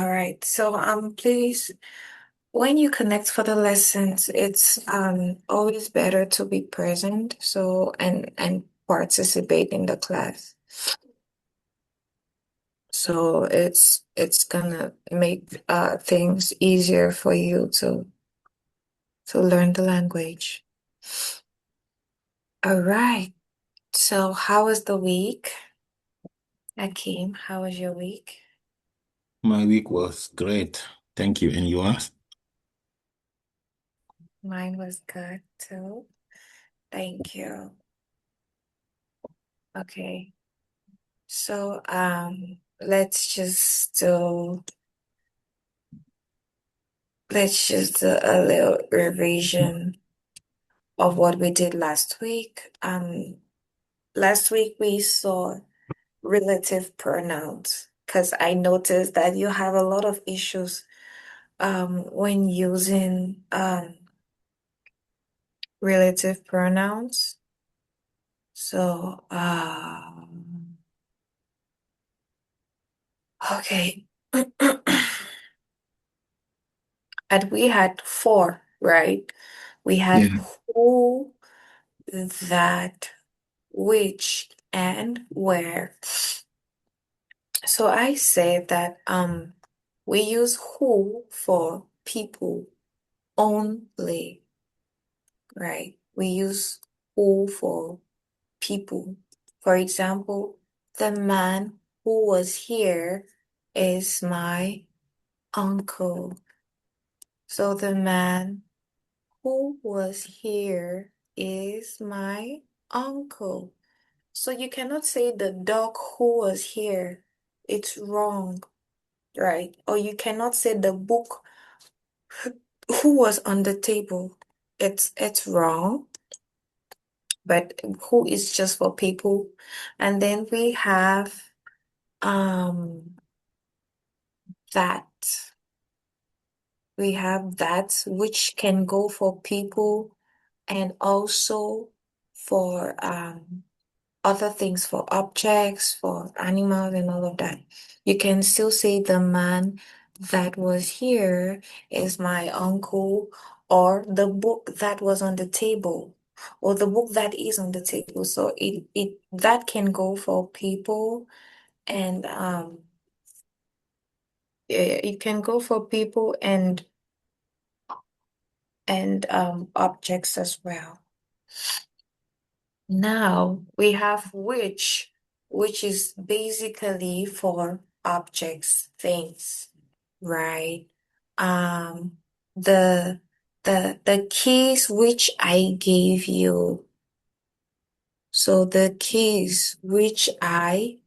All right. So please, when you connect for the lessons, it's always better to be present, so and participate in the class. So it's gonna make things easier for you to learn the language. All right. So how was the week? Akeem, how was your week? My week was great. Thank you. And yours? Mine was good too. Thank you. Okay. So let's just do a little revision of what we did last week. Last week we saw relative pronouns because I noticed that you have a lot of issues when using relative pronouns. So okay. And we had four, right? We had Yeah. who, that, which, and where. So I said that we use who for people only, right? We use who for people. For example, the man who was here is my uncle. So the man who was here is my uncle. So you cannot say the dog who was here. It's wrong, right? Or you cannot say the book who was on the table. It's wrong, but who is just for people. And then we have um that. We have that which can go for people and also for other things, for objects, for animals, and all of that. You can still say the man that was here is my uncle, or the book that was on the table, or the book that is on the table. So it that can go for people, and it can go for people and objects as well. Now we have which is basically for objects, things, right? Um, the the keys which I gave you. So the keys which I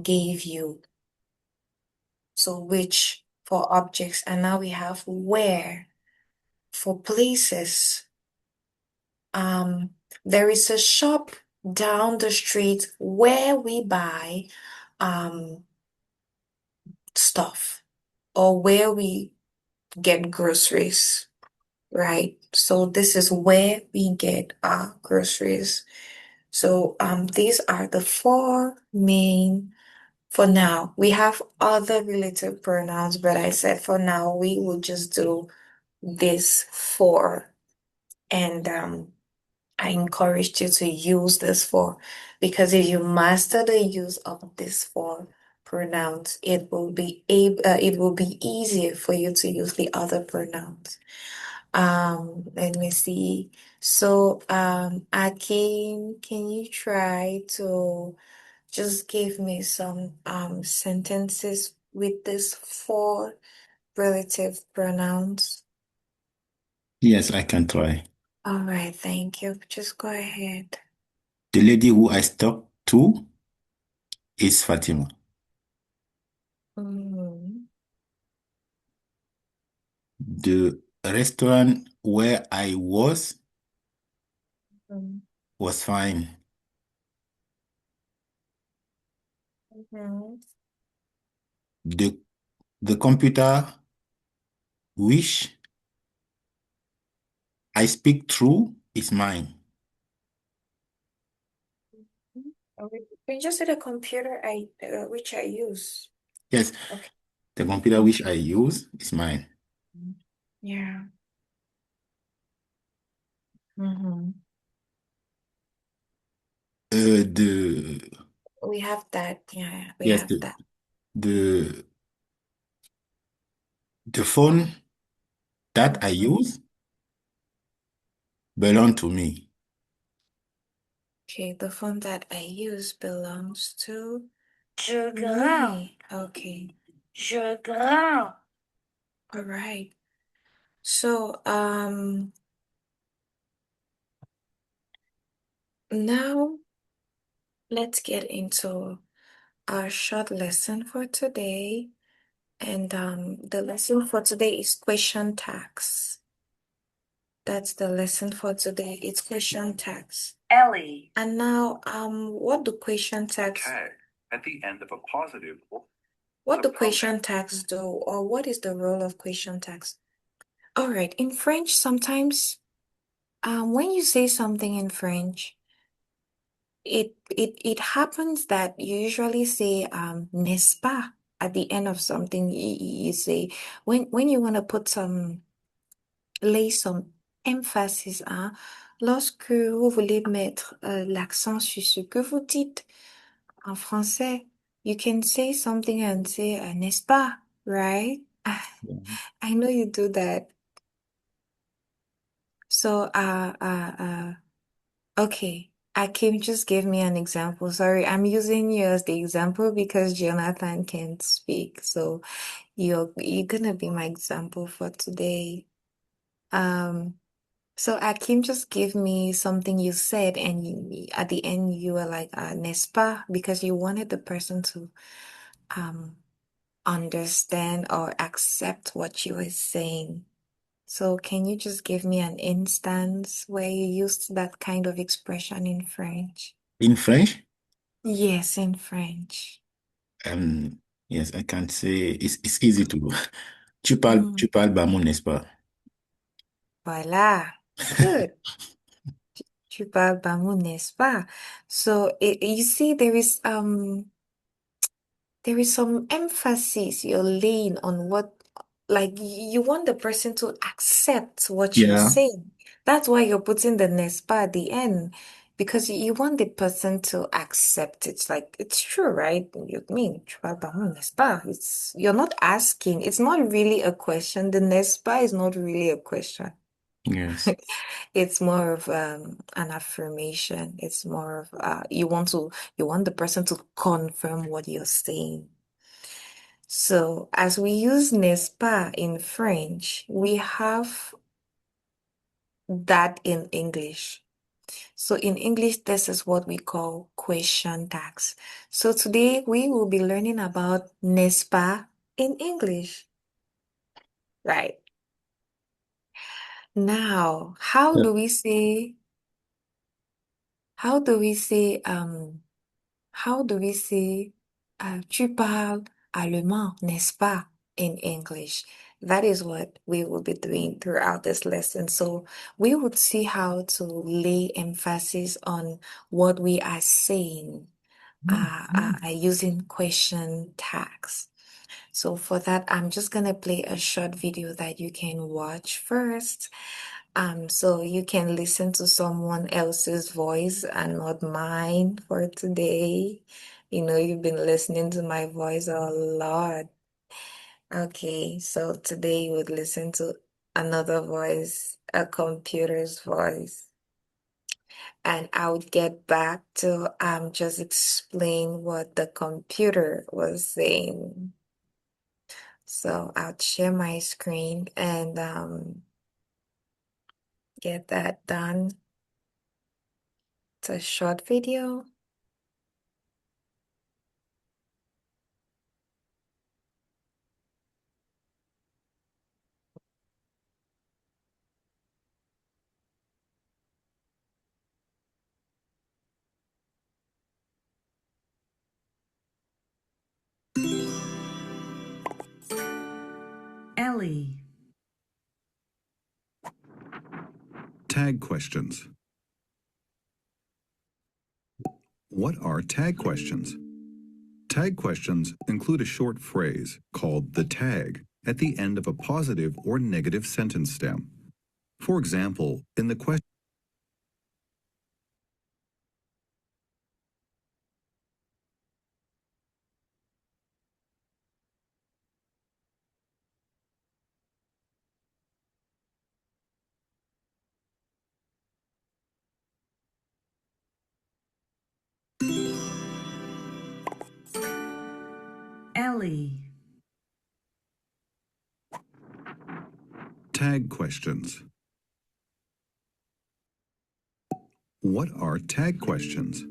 gave you. So which for objects, and now we have where for places. Um, there is a shop down the street where we buy um stuff or where we get groceries, right? So this is where we get our groceries. So these are the four main for now. We have other relative pronouns, but I said for now we will just do this four. And I encouraged you to use this for, because if you master the use of this for pronouns, it will be easier for you to use the other pronouns. Let me see. So, Akin, can you try to just give me some sentences with this four relative pronouns? Yes, I can try. All right, thank you. Just go ahead. The lady who I talked to is Fatima. Mhm. The restaurant where I Mhm. was fine. Mhm. The the computer which I speak through is mine. Okay. We just said a computer which I use. Yes, Okay. The computer which I use is mine. Yeah. Mm-hmm. The We have that. Yeah, we yes, have that. the the phone that I Mm-hmm. use belong to me. Okay, the phone that I use belongs to Je grimpe, me. Okay. je grimpe. All right. So, now let's get into our short lesson for today. And the lesson for today is question tags. That's the lesson for today. It's question tags. Ellie. And now, what do question tags? Tag at the end of a positive. What The do question tags do, or what is the role of question tags? All right, in French, sometimes, when you say something in French, it happens that you usually say n'est-ce pas at the end of something. You say when you want to put lay some emphasis, hein, lorsque vous voulez mettre l'accent sur ce que vous dites en français, you can say something and say n'est-ce pas, right? I know you do that. So okay. Akim just gave me an example. Sorry, I'm using you as the example because Jonathan can't speak. So you're gonna be my example for today. So Akim just gave me something you said, and at the end you were like, n'est-ce pas? Because you wanted the person to understand or accept what you were saying. So can you just give me an instance where you used that kind of expression in French? In French, Yes, in French. yes, I can say it's easy to. Mm, Tu parles bamon, n'est-ce pas? voilà. Good. Tu parles bamou, n'est-ce pas? So you see, there is some emphasis you're laying on what, like you want the person to accept what you're Yeah. saying. That's why you're putting the n'est-ce pas at the end, because you want the person to accept it. Like it's true, right? You mean tu parles bamou, n'est-ce pas? You're not asking. It's not really a question. The n'est-ce pas is not really a question. Yes. It's more of an affirmation. It's more of you want the person to confirm what you're saying. So as we use n'est-ce pas in French, we have that in English. So in English, this is what we call question tags. So today we will be learning about n'est-ce pas in English. Right. Now, Yeah. how do we say tu parles allemand, n'est-ce pas, in English? That is what we will be doing throughout this lesson. So we would see how to lay emphasis on what we are saying using question tags. So for that, I'm just gonna play a short video that you can watch first. So you can listen to someone else's voice and not mine for today. You know, you've been listening to my voice a lot. Okay, so today you would listen to another voice, a computer's voice. And I would get back to just explain what the computer was saying. So I'll share my screen and get that done. It's a short video. Ellie. Tag questions. What are tag questions? Tag questions include a short phrase called the tag at the end of a positive or negative sentence stem. For example, in the question, Ellie, tag questions. What are tag questions?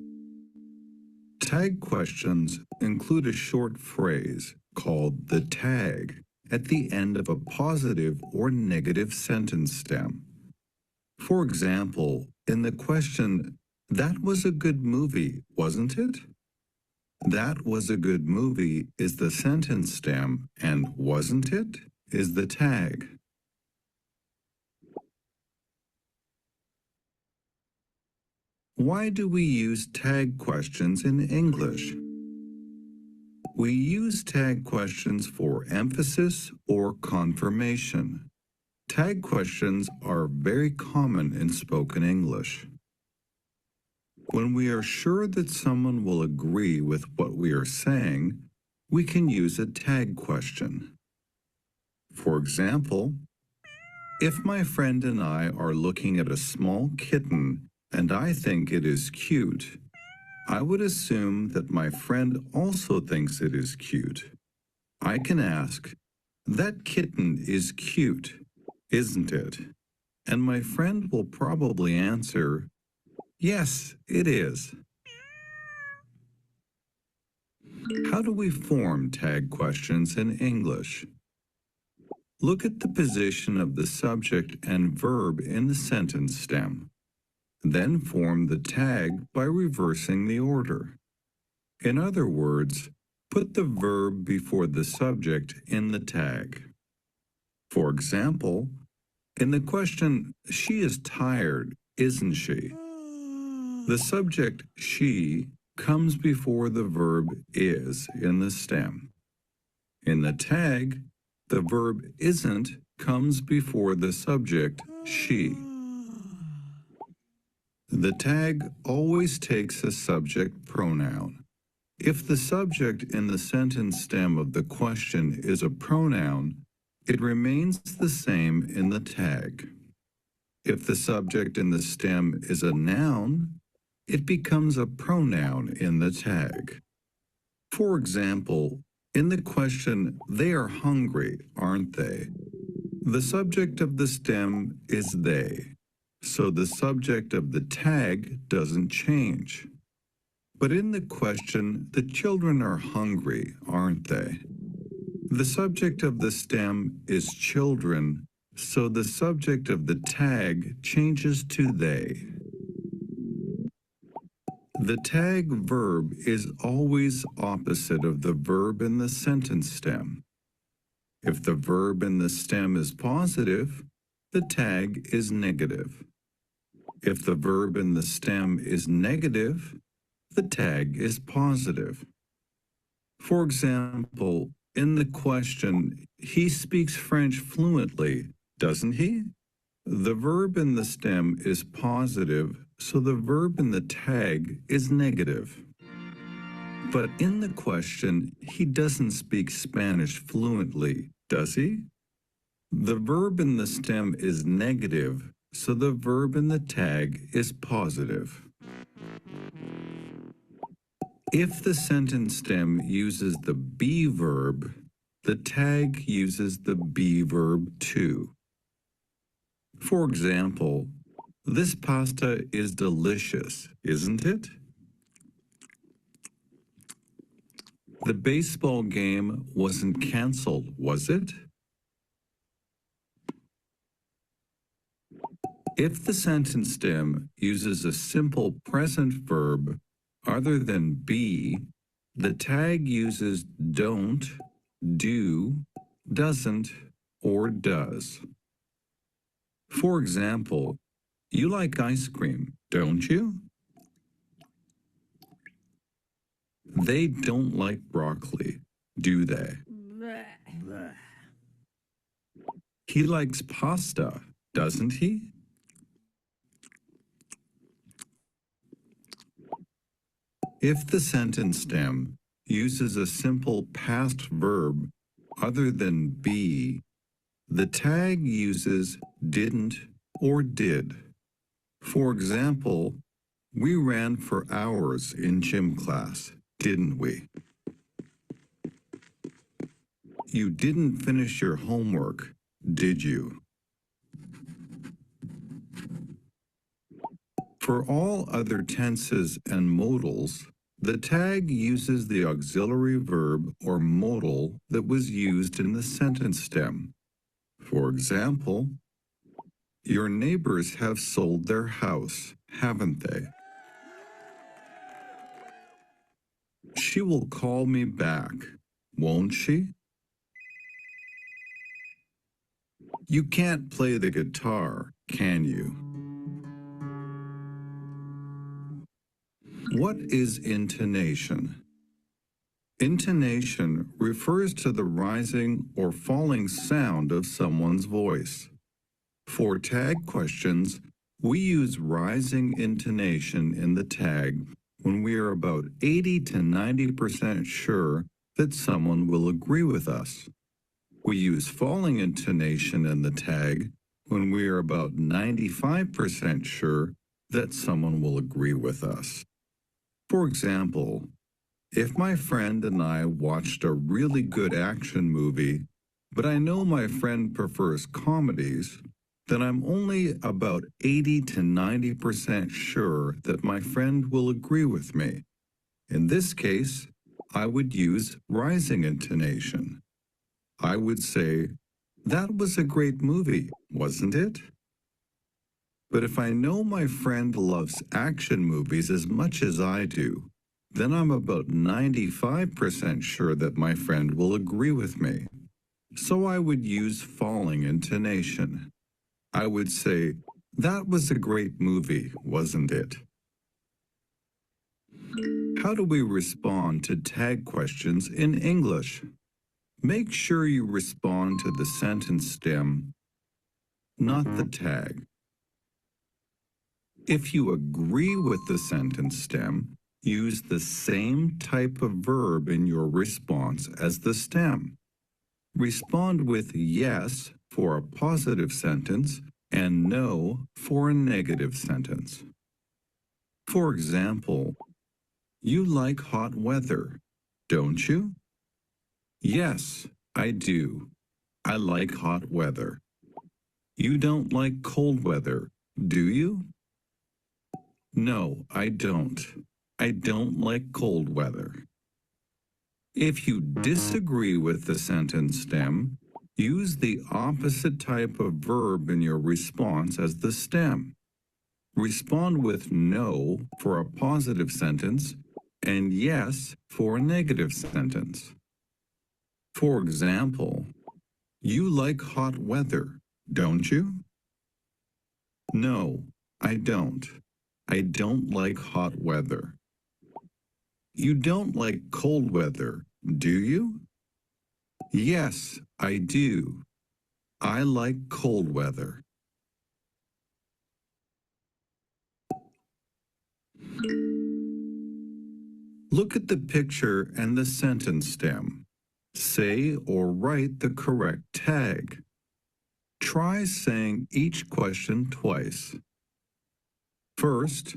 Tag questions include a short phrase called the tag at the end of a positive or negative sentence stem. For example, in the question, "That was a good movie, wasn't it?" "That was a good movie" is the sentence stem, and "wasn't it" is the tag. Why do we use tag questions in English? We use tag questions for emphasis or confirmation. Tag questions are very common in spoken English. When we are sure that someone will agree with what we are saying, we can use a tag question. For example, if my friend and I are looking at a small kitten and I think it is cute, I would assume that my friend also thinks it is cute. I can ask, "That kitten is cute, isn't it?" And my friend will probably answer, "Yes, it is." How do we form tag questions in English? Look at the position of the subject and verb in the sentence stem. Then form the tag by reversing the order. In other words, put the verb before the subject in the tag. For example, in the question, "She is tired, isn't she?" the subject, "she," comes before the verb is in the stem. In the tag, the verb isn't comes before the subject, she. The tag always takes a subject pronoun. If the subject in the sentence stem of the question is a pronoun, it remains the same in the tag. If the subject in the stem is a noun, it becomes a pronoun in the tag. For example, in the question, "They are hungry, aren't they?" the subject of the stem is they, so the subject of the tag doesn't change. But in the question, "The children are hungry, aren't they?" the subject of the stem is children, so the subject of the tag changes to they. The tag verb is always opposite of the verb in the sentence stem. If the verb in the stem is positive, the tag is negative. If the verb in the stem is negative, the tag is positive. For example, in the question, "He speaks French fluently, doesn't he?" the verb in the stem is positive, so the verb in the tag is negative. But in the question, "He doesn't speak Spanish fluently, does he?" the verb in the stem is negative, so the verb in the tag is positive. If the sentence stem uses the be verb, the tag uses the be verb too. For example, "This pasta is delicious, isn't it?" The baseball game wasn't canceled, was it? If the sentence stem uses a simple present verb other than be, the tag uses don't, do, doesn't, or does. For example, "You like ice cream, don't you?" They don't like broccoli, do they? He likes pasta, doesn't he? If the sentence stem uses a simple past verb other than be, the tag uses didn't or did. For example, we ran for hours in gym class, didn't we? You didn't finish your homework, did you? For all other tenses and modals, the tag uses the auxiliary verb or modal that was used in the sentence stem. For example, your neighbors have sold their house, haven't they? She will call me back, won't she? You can't play the guitar, can you? What is intonation? Intonation refers to the rising or falling sound of someone's voice. For tag questions, we use rising intonation in the tag when we are about 80 to 90% sure that someone will agree with us. We use falling intonation in the tag when we are about 95% sure that someone will agree with us. For example, if my friend and I watched a really good action movie, but I know my friend prefers comedies, then I'm only about 80 to 90% sure that my friend will agree with me. In this case, I would use rising intonation. I would say, "That was a great movie, wasn't it?" But if I know my friend loves action movies as much as I do, then I'm about 95% sure that my friend will agree with me. So I would use falling intonation. I would say, "That was a great movie, wasn't it?" How do we respond to tag questions in English? Make sure you respond to the sentence stem, not the tag. If you agree with the sentence stem, use the same type of verb in your response as the stem. Respond with yes for a positive sentence and no for a negative sentence. For example, you like hot weather, don't you? Yes, I do. I like hot weather. You don't like cold weather, do you? No, I don't. I don't like cold weather. If you disagree with the sentence stem, use the opposite type of verb in your response as the stem. Respond with no for a positive sentence and yes for a negative sentence. For example, you like hot weather, don't you? No, I don't. I don't like hot weather. You don't like cold weather, do you? Yes, I do. I like cold weather. Look at the picture and the sentence stem. Say or write the correct tag. Try saying each question twice. First,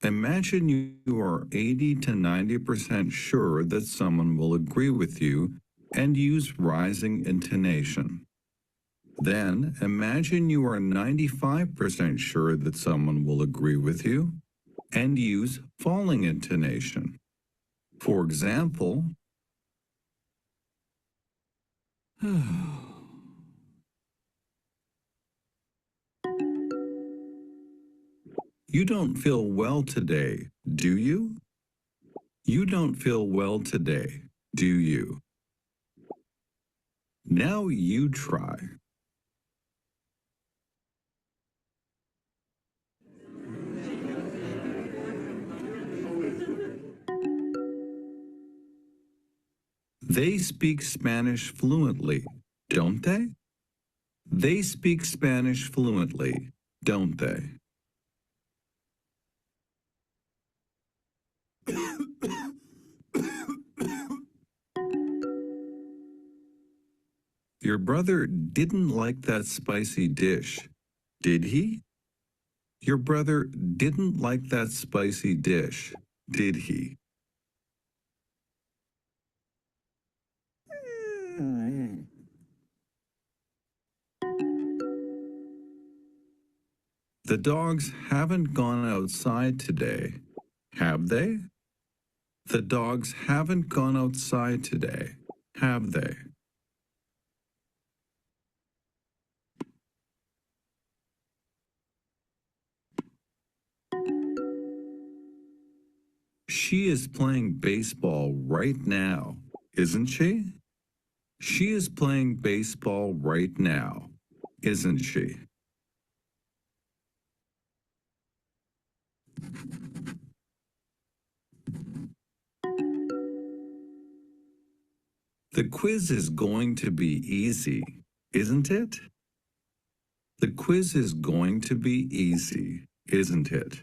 imagine you are 80 to 90% sure that someone will agree with you and use rising intonation. Then, imagine you are 95% sure that someone will agree with you and use falling intonation. For example, you don't feel well today, do you? You don't feel well today, do you? Now you try. They speak Spanish fluently, don't they? They speak Spanish fluently, don't they? Your brother didn't like that spicy dish, did he? Your brother didn't like that spicy dish, did he? The dogs haven't gone outside today, have they? The dogs haven't gone outside today, have they? She is playing baseball right now, isn't she? She is playing baseball right now, isn't she? The quiz is going to be easy, isn't it? The quiz is going to be easy, isn't it?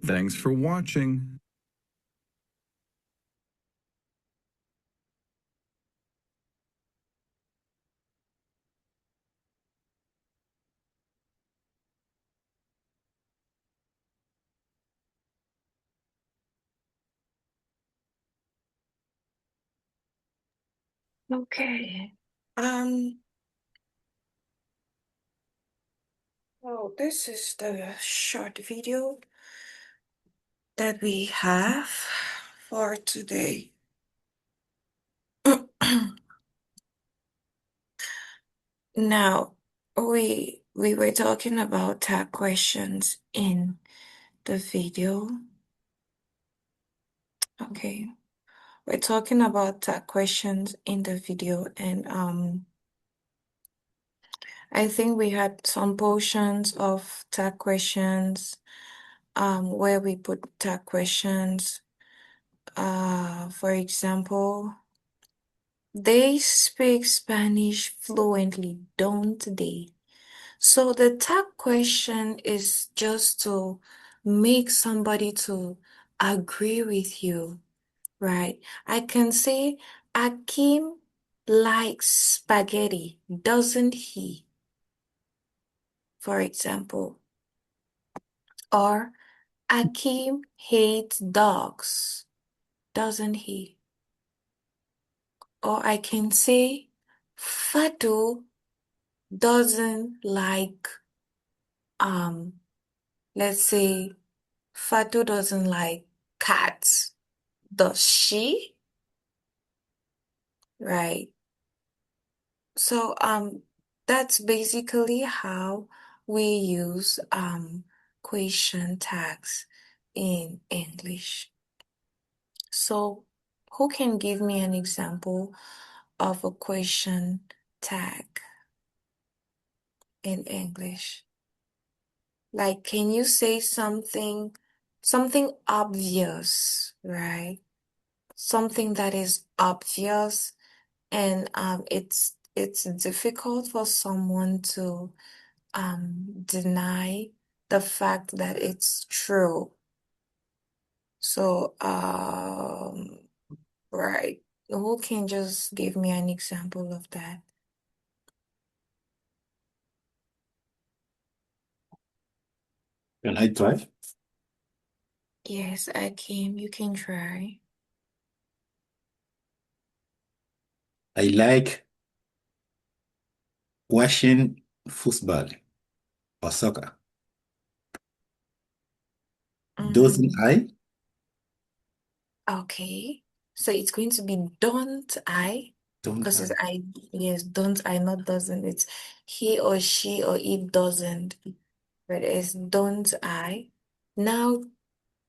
Thanks for watching. Okay. Well, this is the short video that we have for today. Now, we were talking about tag questions in the video. Okay. We're talking about tag questions in the video, and I think we had some portions of tag questions where we put tag questions. For example, they speak Spanish fluently, don't they? So the tag question is just to make somebody to agree with you, right? I can say Akim likes spaghetti, doesn't he? For example, or Akim hates dogs, doesn't he? Or I can say Fatu doesn't like, let's say Fatu doesn't like cats. Does she? Right. So that's basically how we use question tags in English. So who can give me an example of a question tag in English? Like, can you say something obvious, right? Something that is obvious, and it's difficult for someone to deny the fact that it's true. So right, who can just give me an example of that? Can I try? Yes, I can. You can try. I like watching football or soccer. Doesn't I? Okay, so it's going to be don't I, Don't because it's I? yes, don't I, not doesn't. It's he or she or it doesn't, but it's don't I. Now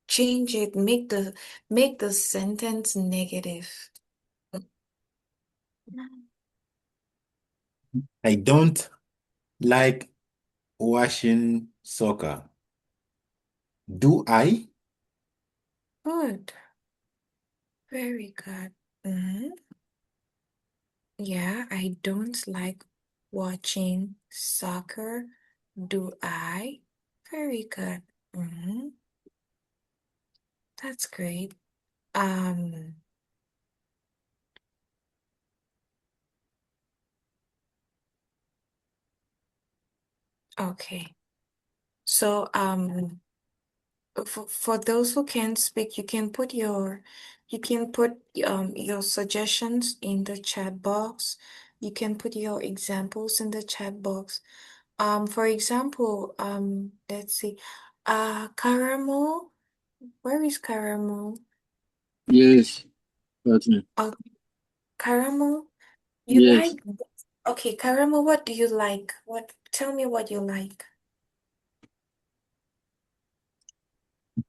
change it, make the sentence negative. I don't like watching soccer. Do I? Good, very good. Mm-hmm. Yeah, I don't like watching soccer. Do I? Very good. Mm-hmm. That's great. Um, okay. So, for those who can't speak, you can put your suggestions in the chat box. You can put your examples in the chat box. For example, let's see. Caramel, where is Caramel? Yes, that's me. Caramel, you Yes, like, okay, Caramel, what do you like? Tell me what you like.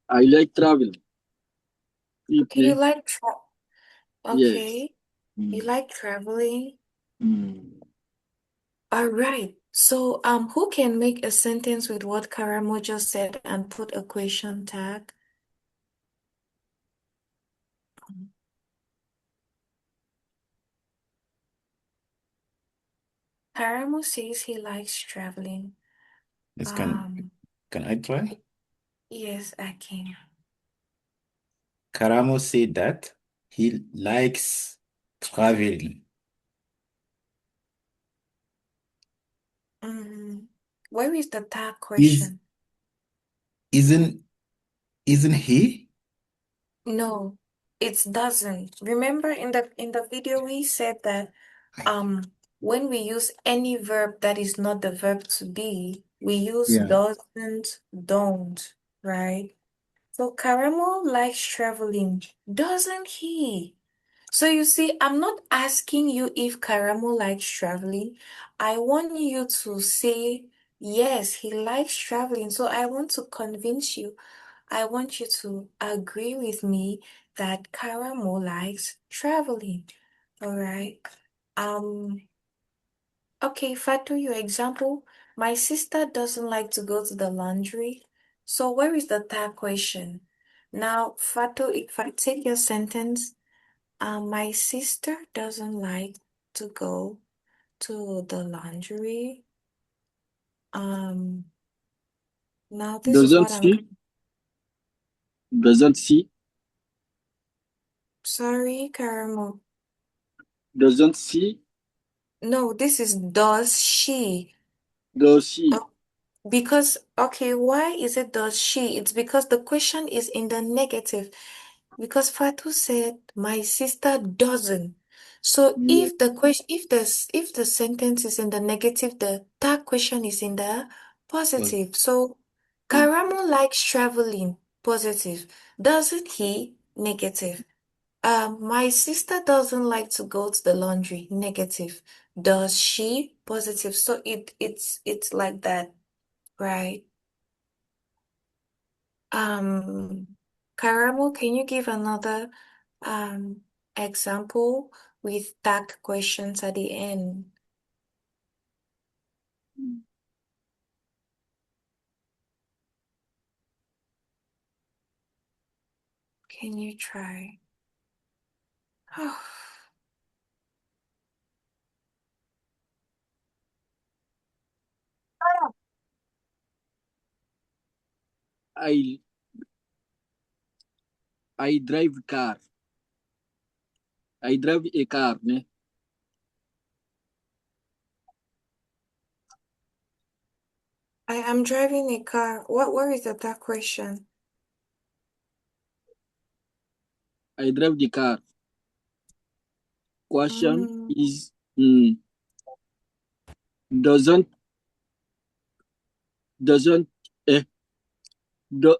I like travel. Okay, you Deeply. like Yes. okay, you Mm. like traveling. Mm. All right. So, who can make a sentence with what Karamo just said and put a question tag? Karamo says he likes traveling. Yes, Um, can I try? yes, I can. Karamo said that he likes traveling. Where is the tag Is question? isn't isn't he? No, it doesn't. Remember in the video we said that I, when we use any verb that is not the verb to be, we use yeah. doesn't, don't, right? So Karamo likes traveling, doesn't he? So you see, I'm not asking you if Karamo likes traveling. I want you to say, yes, he likes traveling. So I want to convince you. I want you to agree with me that Karamo likes traveling. All right. Um, okay, Fatu, your example. My sister doesn't like to go to the laundry. So where is the third question? Now, Fatu, if I take your sentence, my sister doesn't like to go to the laundry. Um, now this is Doesn't what I'm see? Doesn't see? sorry, Karamo. Doesn't see? No, this is does she? Does she? Oh, because okay, why is it does she? It's because the question is in the negative. Because Fatu said my sister doesn't. So Yes. if the question if the sentence is in the negative, the third question is in the Well, positive. So Karamo likes traveling, positive. Doesn't he? Negative. My sister doesn't like to go to the laundry, negative. Does she? Positive. So it's like that, right? Um, Karamo, can you give another um example with tag questions at the end? Can you try? I I drive car. I drive a car. Ne? I am driving a car. Where is the tag question? I drive the car. Question Mm, is doesn't doesn't eh, do,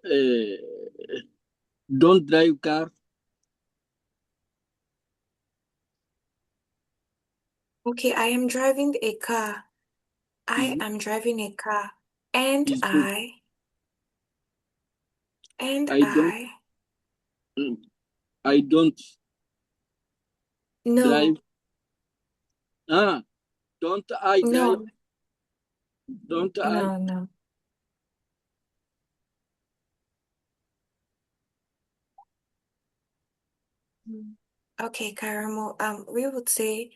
don't drive car. okay, I am driving a car. I Is am driving a car. And is good. and I don't I, mm, I don't no, drive. Ah, don't I drive? no, Don't I? no, no. Okay, Karamo, we would say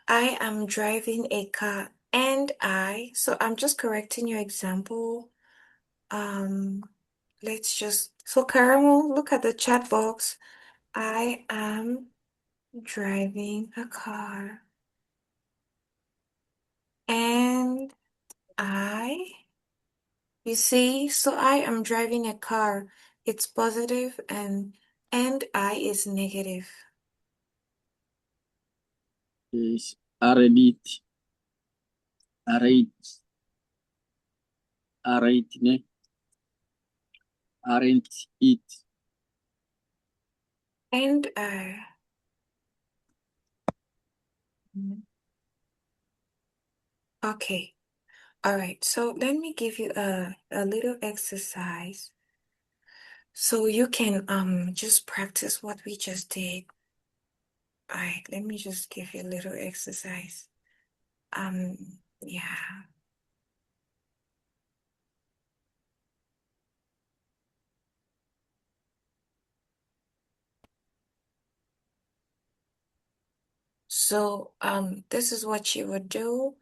I am driving a car and so I'm just correcting your example. Um, so Karamo, look at the chat box. I am driving a car and I, you see, so I am driving a car. It's positive and I is negative. Is aren't ne? Aren't it? And okay. All right. So let me give you a little exercise so you can just practice what we just did. All right, let me just give you a little exercise. Yeah. So this is what you would do.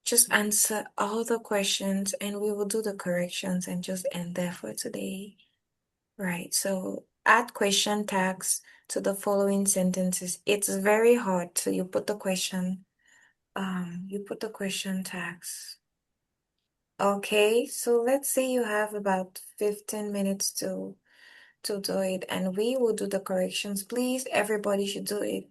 Just answer all the questions and we will do the corrections and just end there for today. Right. So add question tags to the following sentences. It's very hard. So you put the question tags. Okay, so let's say you have about 15 minutes to do it and we will do the corrections. Please, everybody should do it.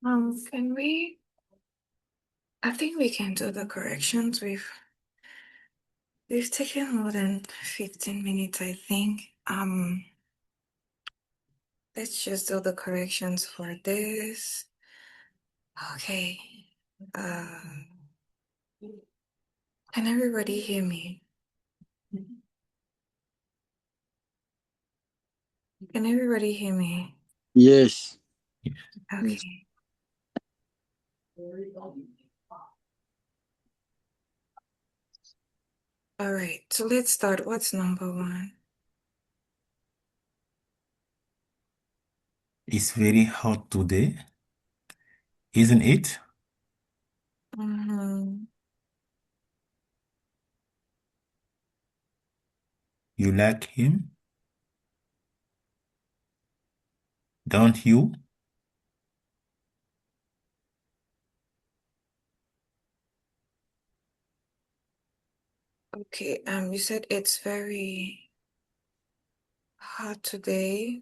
Can we? I think we can do the corrections. We've taken more than 15 minutes, I think. Let's just do the corrections for this. Okay. Can everybody hear me? Can everybody hear me? Yes. Okay. All right. So let's start. What's number one? It's very hot today, isn't it? You like him, don't you? Okay. You said it's very hot today.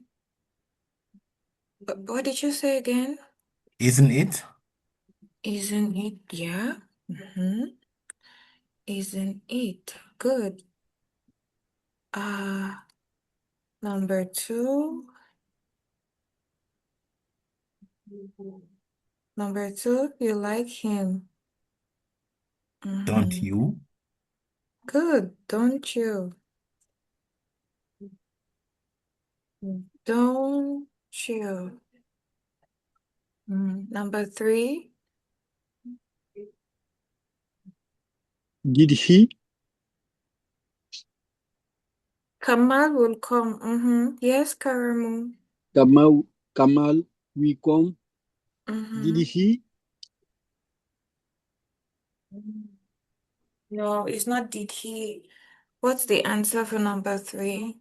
But what did you say again? Isn't it? Isn't it? Yeah. Isn't it? Good. Number two. Number two, you like him. Don't you? Good, don't you? Don't you? Number three, Did he? Kamal will come. Yes, Karamu. Kamal we come. Did he? No, it's not did he. What's the answer for number three?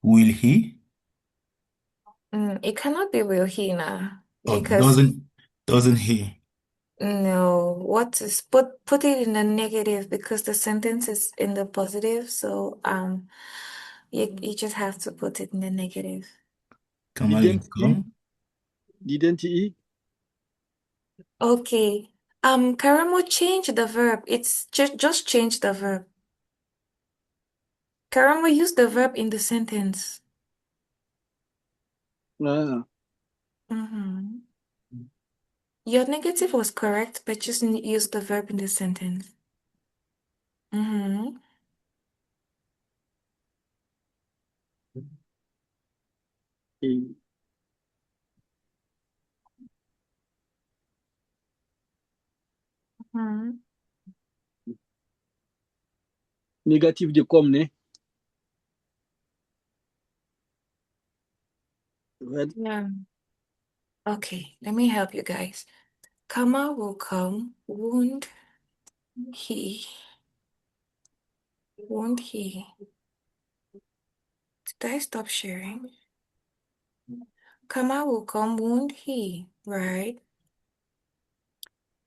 Will he? It cannot be will he now Or because doesn't he? no, what is put it in the negative because the sentence is in the positive. So you just have to put it in the negative. Kamal will Didn't he? come. Didn't he? Okay. Karamo, change the verb. It's just change the verb. Karamo, use the verb in the sentence. Ah, Your negative was correct, but just use the verb in the sentence. eh, Negative de come, ne? Right. Yeah. Okay, let me help you guys. Kama will come, won't he? Won't he? Did I stop sharing? Kama will come, won't he? Right?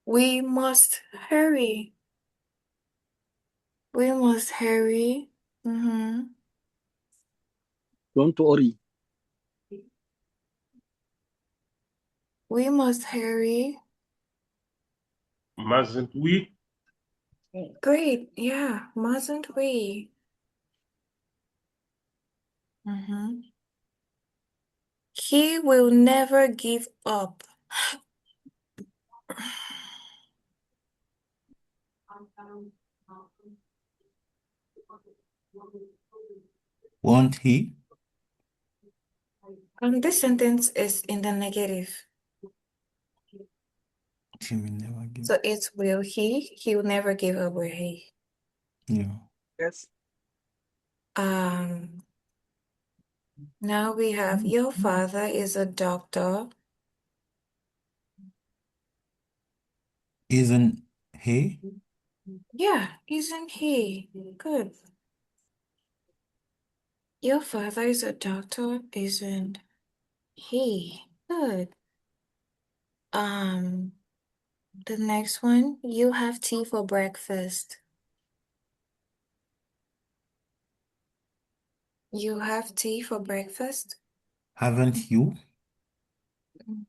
We must hurry. We must hurry. Don't worry. We must hurry. Mustn't we? Great. Yeah. Mustn't we? He will never give up. Won't he? This sentence is in the negative. He will never give. So it's will he. He will never give up, will he? Yeah. Yes. Now we have your father is a doctor. Isn't he? Yeah, isn't he? Good. Your father is a doctor, isn't he? Good. The next one, you have tea for breakfast. You have tea for breakfast? Haven't you?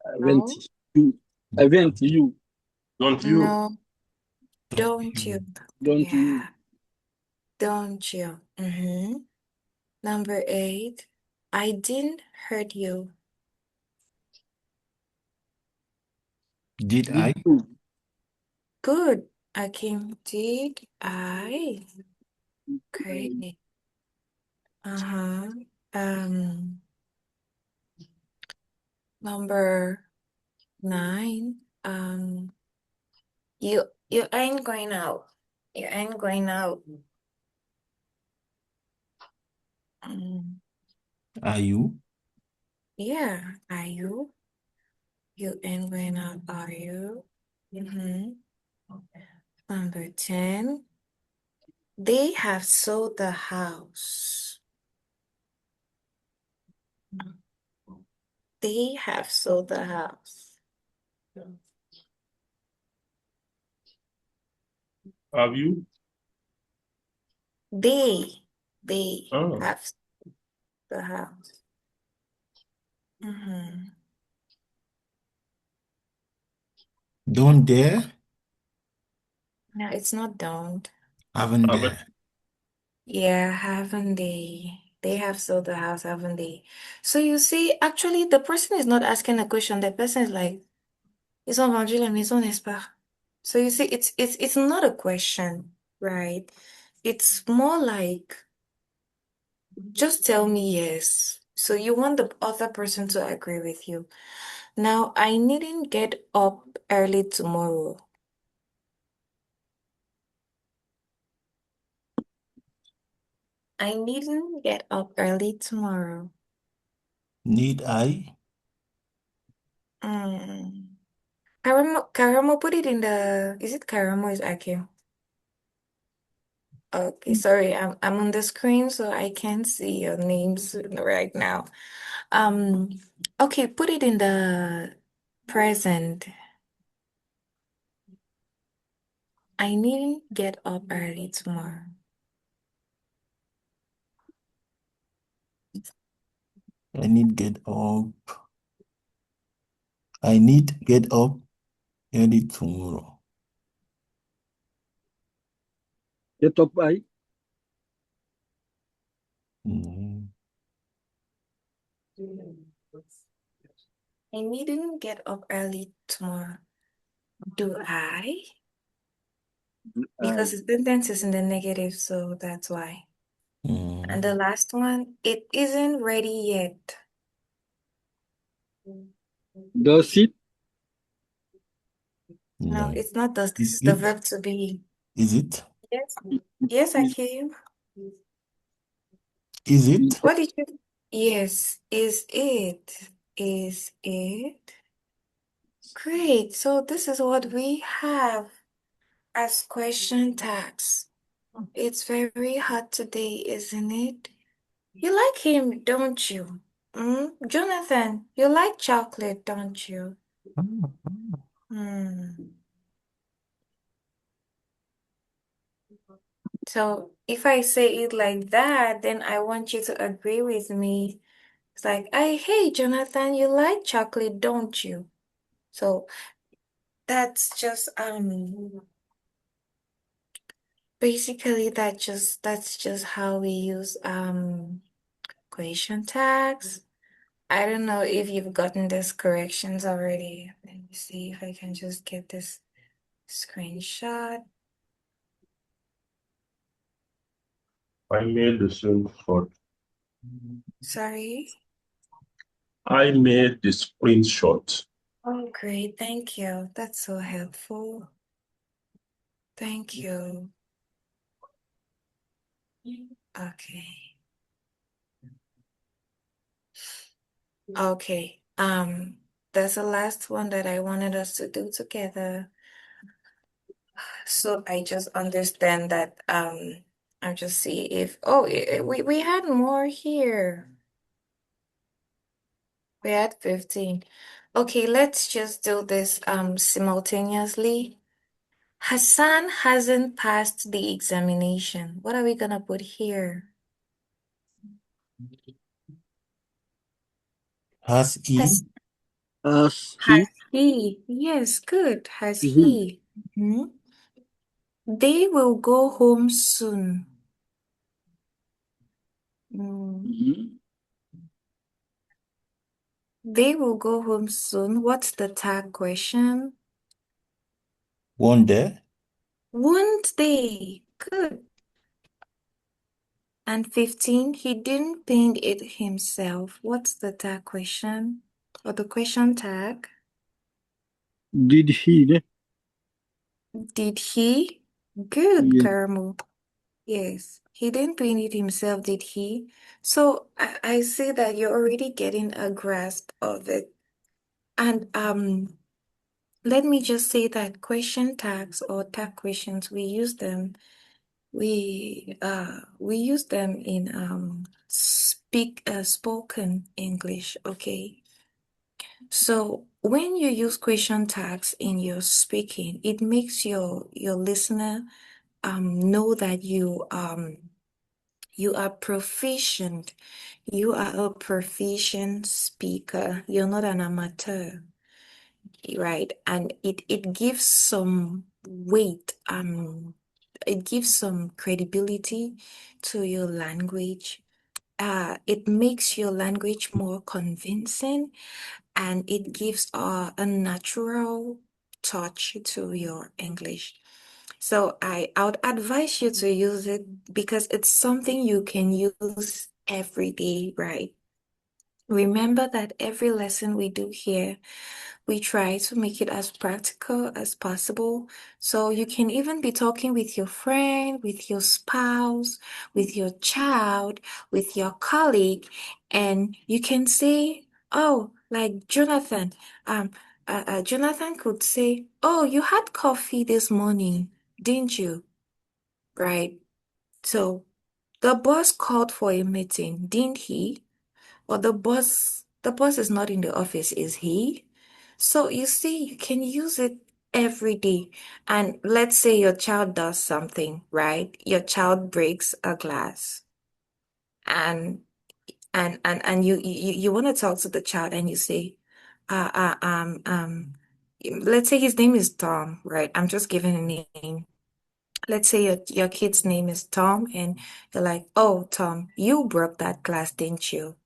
Haven't No, you? Haven't you? Don't you? no, don't you? Don't you? Yeah, don't you? Mm-hmm. Number 8, I didn't hurt you. Did Did I? you? Good. Akim, did I? Great. Uh-huh. Um, Number 9, you ain't going out. You ain't going out. Mm, Are you? yeah, are you? You ain't going out, are you? Mm-hmm. Number 10, they have sold the house. They have sold the house. Have you? They Oh. have sold the house. Mm-hmm. Don't dare? No, it's not don't. Haven't Haven't. dare? Yeah, haven't they? They have sold the house, haven't they? So you see, actually, the person is not asking a question. The person is like, ils ont vendu la maison, n'est-ce pas? So you see, it's not a question, right? It's more like, just tell me yes. So you want the other person to agree with you. Now, I needn't get up early tomorrow. I needn't get up early tomorrow. Need I? Mm. Karamo, put it in the. Is it Karamo or is Akim? Okay, sorry, I'm on the screen, so I can't see your names right now. Okay, put it in the present. I needn't get up early tomorrow. I need get up. I need get up early tomorrow. Get up, I. Mm. I needn't get up early tomorrow. Do I? Because the sentence is in the negative, so that's why. And the Mm. last one, it isn't ready yet. Does it? No, No. it's not does. This Is is the it? verb to be. Is it? Yes. Yes, I can. Is it? What did you? Yes. Is it? Is it? Great. So this is what we have as question tags. It's very hot today, isn't it? You like him, don't you? Jonathan, you like chocolate, don't you? Hmm. So if I say it like that, then I want you to agree with me. It's like, hey, Jonathan, you like chocolate, don't you? So that's just basically that's just how we use question tags. I don't know if you've gotten these corrections already. Let me see if I can just get this screenshot. I made the screenshot. Sorry. I made the screenshot. Oh, great. Thank you. That's so helpful. Thank you. Okay. Okay. That's the last one that I wanted us to do together. So I just understand that I'll just see if we had more here. We had 15. Okay, let's just do this simultaneously. Hassan hasn't passed the examination. What are we gonna put here? Has he? Has Has has he? he? Yes, good. Has He. he? Mhm. They will go home soon. Mm. Mhm. They will go home soon. What's the tag question? Won't they? Won't they? Good. And 15, he didn't paint it himself. What's the tag question? Or the question tag? Did he? Ne? Did he? Good, Yes. Carmo. Yes, he didn't paint it himself, did he? So I see that you're already getting a grasp of it. And let me just say that question tags or tag questions, we use them we use them in spoken English, okay? So when you use question tags in your speaking, it makes your listener know that you are proficient. You are a proficient speaker. You're not an amateur, right? And it gives some weight, it gives some credibility to your language. It makes your language more convincing, and it gives a natural touch to your English. So I would advise you to use it because it's something you can use every day, right? Remember that every lesson we do here, we try to make it as practical as possible. So you can even be talking with your friend, with your spouse, with your child, with your colleague, and you can say, oh, like Jonathan, Jonathan could say, oh, you had coffee this morning, didn't you? Right? So the boss called for a meeting, didn't he? Or the boss is not in the office, is he? So you see, you can use it every day. And let's say your child does something, right? Your child breaks a glass and you want to talk to the child and you say, uh, uh, um, um, let's say his name is Tom, right? I'm just giving a name. Let's say your kid's name is Tom and you're like, oh, Tom, you broke that glass, didn't you?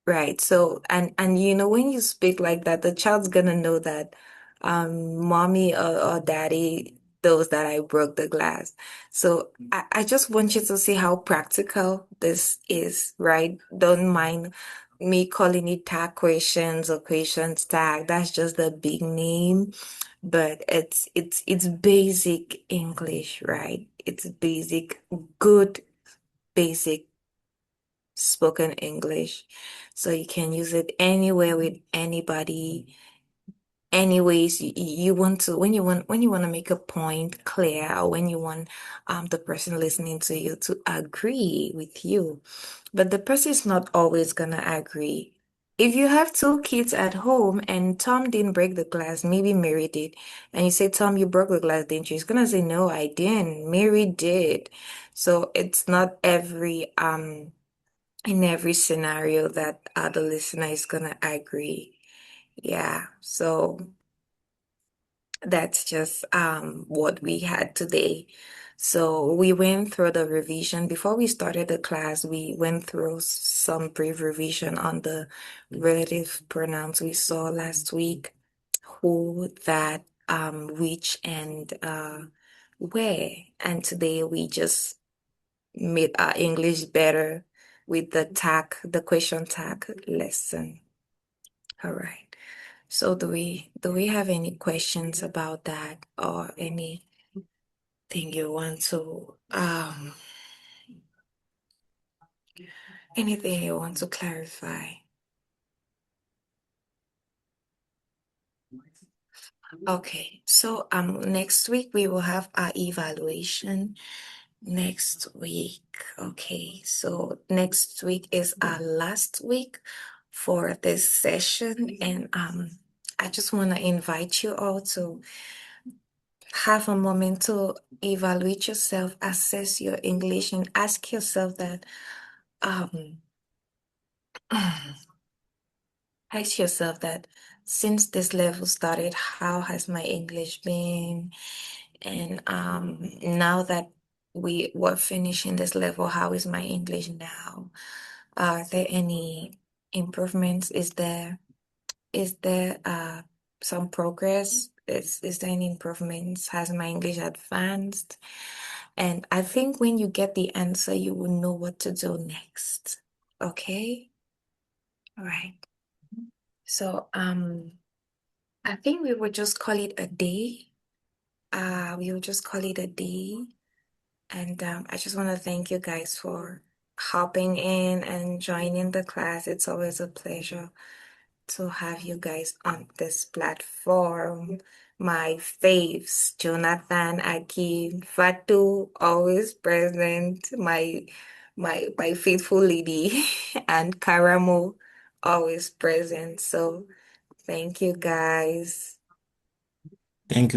Right. So, and when you speak like that, the child's gonna know that mommy or daddy knows that I broke the glass. So I just want you to see how practical this is, right? Don't mind me calling it tag questions or questions tag. That's just the big name, but it's basic English, right? It's basic, good basic spoken English. So you can use it anywhere with anybody. Anyways, you want to when you want to make a point clear, or when you want the person listening to you to agree with you, but the person is not always gonna agree. If you have two kids at home and Tom didn't break the glass, maybe Mary did, and you say, Tom, you broke the glass, didn't you? He's gonna say, no, I didn't. Mary did. So it's not in every scenario that the listener is gonna agree. Yeah, so that's just what we had today. So we went through the revision. Before we started the class, we went through some brief revision on the relative pronouns we saw last week. Who, that, which, and where. And today we just made our English better with the question tag lesson. All right. So do we have any questions about that or anything you want to anything you want to clarify? Okay. So next week we will have our evaluation next week. Okay. So next week is our last week for this session, and I just want to invite you all to have a moment to evaluate yourself, assess your English, and ask yourself that um ask yourself that since this level started, how has my English been? And now that we were finishing this level, how is my English now? Are there any improvements? Is there some progress? Is there any improvements? Has my English advanced? And I think when you get the answer, you will know what to do next. Okay? All right. So I think we will just call it a day. We will just call it a day. And I just want to thank you guys for hopping in and joining the class. It's always a pleasure to have you guys on this platform. My faves, Jonathan, Akim, Fatu, always present. My faithful lady, and Karamo, always present. So thank you guys. Thank you.